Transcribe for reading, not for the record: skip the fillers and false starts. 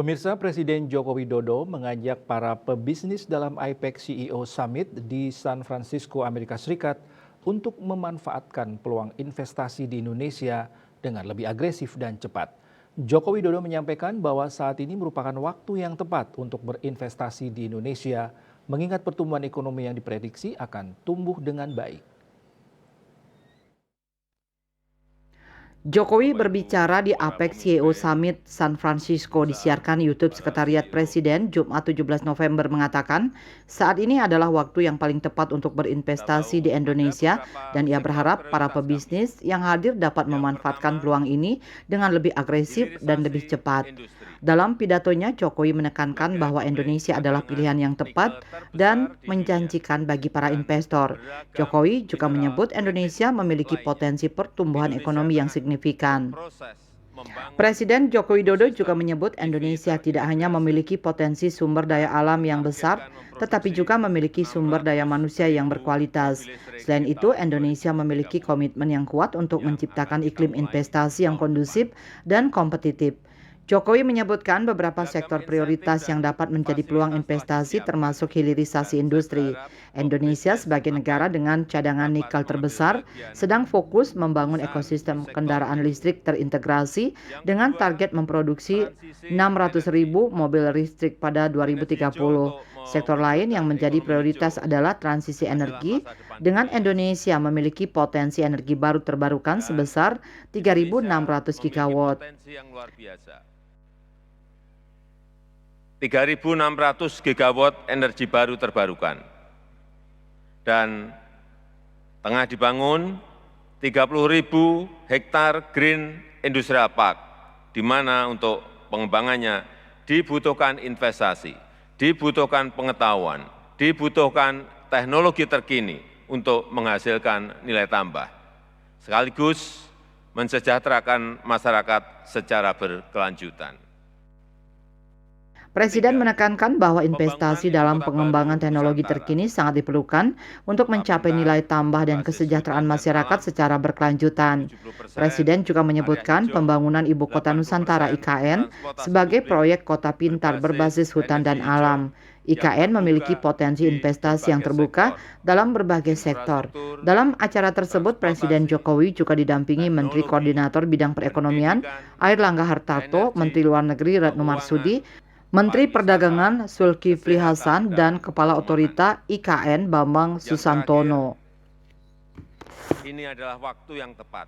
Pemirsa, Presiden Joko Widodo mengajak para pebisnis dalam IPEC CEO Summit di San Francisco, Amerika Serikat untuk memanfaatkan peluang investasi di Indonesia dengan lebih agresif dan cepat. Joko Widodo menyampaikan bahwa saat ini merupakan waktu yang tepat untuk berinvestasi di Indonesia, mengingat pertumbuhan ekonomi yang diprediksi akan tumbuh dengan baik. Jokowi berbicara di APEC CEO Summit San Francisco disiarkan YouTube Sekretariat Presiden Jumat 17 November mengatakan saat ini adalah waktu yang paling tepat untuk berinvestasi di Indonesia dan ia berharap para pebisnis yang hadir dapat memanfaatkan peluang ini dengan lebih agresif dan lebih cepat. Dalam pidatonya, Jokowi menekankan bahwa Indonesia adalah pilihan yang tepat dan menjanjikan bagi para investor. Jokowi juga menyebut Indonesia memiliki potensi pertumbuhan ekonomi yang signifikan. Presiden Joko Widodo juga menyebut Indonesia tidak hanya memiliki potensi sumber daya alam yang besar, tetapi juga memiliki sumber daya manusia yang berkualitas. Selain itu, Indonesia memiliki komitmen yang kuat untuk menciptakan iklim investasi yang kondusif dan kompetitif. Jokowi menyebutkan beberapa sektor prioritas yang dapat menjadi peluang investasi termasuk hilirisasi industri. Indonesia sebagai negara dengan cadangan nikel terbesar sedang fokus membangun ekosistem kendaraan listrik terintegrasi dengan target memproduksi 600.000 mobil listrik pada 2030. Sektor lain yang menjadi prioritas adalah transisi energi dengan Indonesia memiliki potensi energi baru terbarukan sebesar 3.600 gigawatt. 3.600 gigawatt energi baru terbarukan. Dan tengah dibangun 30.000 hektar Green Industrial Park, di mana untuk pengembangannya dibutuhkan investasi, dibutuhkan pengetahuan, dibutuhkan teknologi terkini untuk menghasilkan nilai tambah, sekaligus mensejahterakan masyarakat secara berkelanjutan. Presiden menekankan bahwa investasi dalam pengembangan teknologi terkini sangat diperlukan untuk mencapai nilai tambah dan kesejahteraan masyarakat secara berkelanjutan. Presiden juga menyebutkan pembangunan Ibu Kota Nusantara (IKN) sebagai proyek kota pintar berbasis hutan dan alam. IKN memiliki potensi investasi yang terbuka dalam berbagai sektor. Dalam acara tersebut, Presiden Jokowi juga didampingi Menteri Koordinator Bidang Perekonomian Airlangga Hartarto, Menteri Luar Negeri Retno Marsudi, Menteri Perdagangan Zulkifli Hasan, dan Kepala Otorita IKN Bambang Susantono. Ini adalah waktu yang tepat